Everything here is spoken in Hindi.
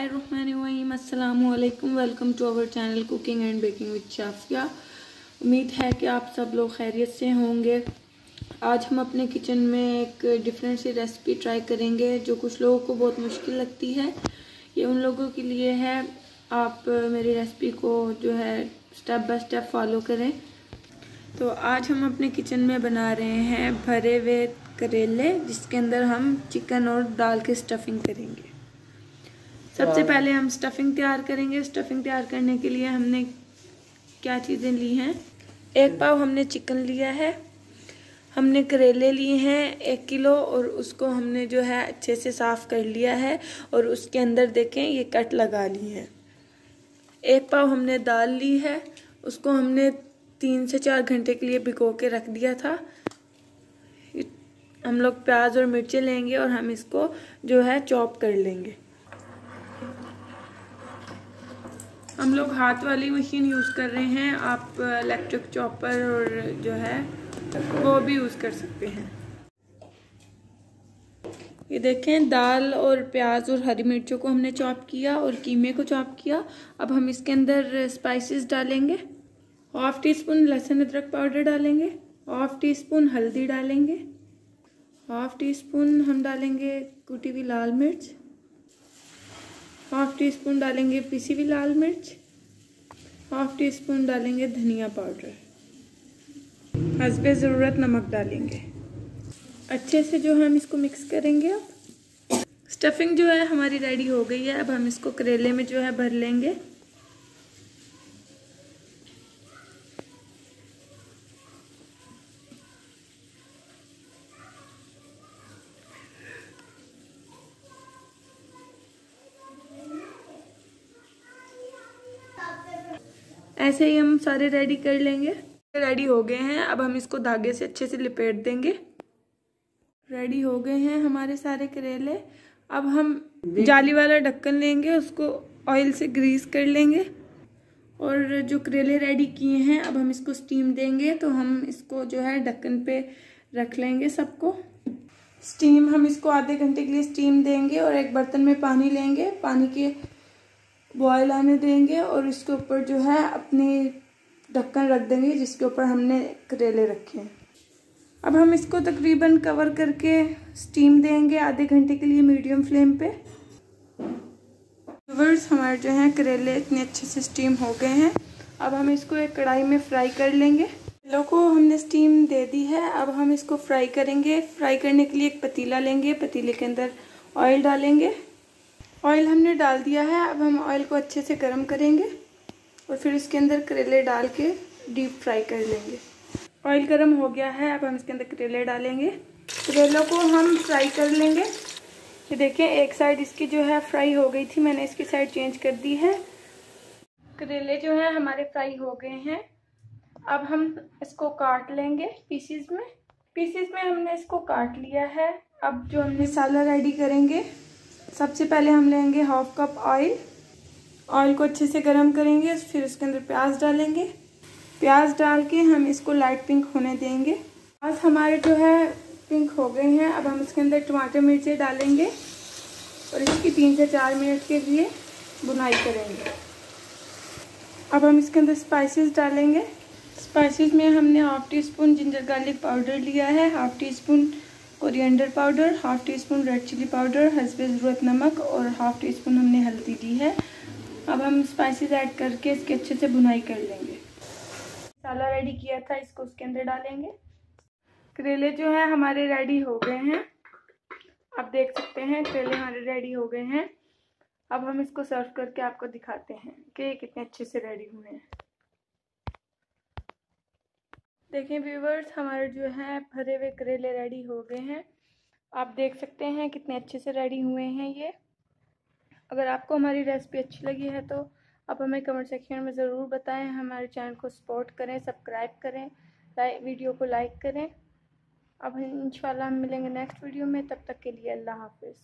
बिस्मिल्लाहिर्रहमानिर्रहीम, अस्सलामु अलैकुम। Welcome to our channel cooking and baking with Shafia. उम्मीद है कि आप सब लोग खैरियत से होंगे। आज हम अपने किचन में एक डिफरेंट सी रेसिपी ट्राई करेंगे जो कुछ लोगों को बहुत मुश्किल लगती है। ये उन लोगों के लिए है। आप मेरी रेसिपी को जो है स्टेप बाय स्टेप फॉलो करें। तो आज हम अपने किचन में बना रहे हैं भरे हुए करेले, जिसके अंदर हम चिकन और दाल की स्टफिंग करेंगे। सबसे पहले हम स्टफिंग तैयार करेंगे। स्टफिंग तैयार करने के लिए हमने क्या चीज़ें ली हैं। 1 पाव हमने चिकन लिया है, हमने करेले लिए हैं 1 किलो और उसको हमने जो है अच्छे से साफ़ कर लिया है और उसके अंदर देखें ये कट लगा ली है। 1 पाव हमने दाल ली है, उसको हमने 3 से 4 घंटे के लिए भिगो के रख दिया था। हम लोग प्याज और मिर्चें लेंगे और हम इसको जो है चॉप कर लेंगे। हम लोग हाथ वाली मशीन यूज़ कर रहे हैं, आप इलेक्ट्रिक चॉपर और जो है वो भी यूज़ कर सकते हैं। ये देखें, दाल और प्याज और हरी मिर्चों को हमने चॉप किया और कीमे को चॉप किया। अब हम इसके अंदर स्पाइसेस डालेंगे। 1/2 टीस्पून लहसुन अदरक पाउडर डालेंगे, 1/2 टीस्पून हल्दी डालेंगे, 1/2 टीस्पून हम डालेंगे कुटी हुई लाल मिर्च, 1/2 टीस्पून डालेंगे पिसी हुई लाल मिर्च, 1/2 टीस्पून डालेंगे धनिया पाउडर, हस्बे ज़रूरत नमक डालेंगे। अच्छे से जो हम इसको मिक्स करेंगे। अब स्टफिंग जो है हमारी रेडी हो गई है। अब हम इसको करेले में जो है भर लेंगे। ऐसे ही हम सारे रेडी कर लेंगे। रेडी हो गए हैं। अब हम इसको धागे से अच्छे से लिपेट देंगे। रेडी हो गए हैं हमारे सारे करेले। अब हम जाली वाला ढक्कन लेंगे, उसको ऑयल से ग्रीस कर लेंगे और जो करेले रेडी किए हैं अब हम इसको स्टीम देंगे। तो हम इसको जो है ढक्कन पे रख लेंगे सबको। स्टीम हम इसको आधे घंटे के लिए स्टीम देंगे और एक बर्तन में पानी लेंगे, पानी के बॉयल आने देंगे और इसके ऊपर जो है अपने ढक्कन रख देंगे जिसके ऊपर हमने करेले रखे हैं। अब हम इसको तकरीबन कवर करके स्टीम देंगे आधे घंटे के लिए मीडियम फ्लेम पे। व्यूअर्स, हमारे जो हैं करेले इतने अच्छे से स्टीम हो गए हैं। अब हम इसको एक कढ़ाई में फ्राई कर लेंगे। करेलों को हमने स्टीम दे दी है। अब हम इसको फ्राई करेंगे। फ्राई करने के लिए एक पतीला लेंगे, पतीले के अंदर ऑयल डालेंगे। ऑयल हमने डाल दिया है। अब हम ऑयल को अच्छे से गर्म करेंगे और फिर इसके अंदर करेले डाल के डीप फ्राई कर लेंगे। ऑयल गर्म हो गया है। अब हम इसके अंदर करेले डालेंगे। करेलों को हम फ्राई कर लेंगे। ये देखें, एक साइड इसकी जो है फ्राई हो गई थी, मैंने इसकी साइड चेंज कर दी है। करेले जो है हमारे फ्राई हो गए हैं। अब हम इसको काट लेंगे पीसीज में। पीसीज में हमने इसको काट लिया है। अब जो हम मसाला रेडी करेंगे, सबसे पहले हम लेंगे 1/2 कप ऑयल। ऑयल को अच्छे से गर्म करेंगे, फिर उसके अंदर प्याज डालेंगे। प्याज डाल के हम इसको लाइट पिंक होने देंगे। प्याज हमारे जो है पिंक हो गए हैं। अब हम इसके अंदर टमाटर मिर्चें डालेंगे और इसकी 3 से 4 मिनट के लिए भुनाई करेंगे। अब हम इसके अंदर स्पाइसेस डालेंगे। स्पाइसेस में हमने 1/2 टीस्पून जिंजर गार्लिक पाउडर लिया है, 1/2 teaspoon coriander powder, 1/2 teaspoon red chilli powder, हस्बे ज़रूरत नमक और 1/2 टीस्पून हमने हल्दी ली है। अब हम स्पाइसेस ऐड करके इसके अच्छे से भुनाई कर लेंगे। मसाला रेडी किया था इसको उसके अंदर डालेंगे। करेले जो है हमारे रेडी हो गए हैं। आप देख सकते हैं करेले हमारे रेडी हो गए हैं। अब हम इसको सर्व करके आपको दिखाते हैं कि ये कितने अच्छे से रेडी हुए हैं। देखें व्यूवर्स, हमारे जो है भरे हुए करेले रेडी हो गए हैं। आप देख सकते हैं कितने अच्छे से रेडी हुए हैं ये। अगर आपको हमारी रेसिपी अच्छी लगी है तो आप हमें कमेंट सेक्शन में ज़रूर बताएं। हमारे चैनल को सपोर्ट करें, सब्सक्राइब करें, वीडियो को लाइक करें। अब इंशाल्लाह हम मिलेंगे नेक्स्ट वीडियो में। तब तक के लिए अल्लाह हाफिज़।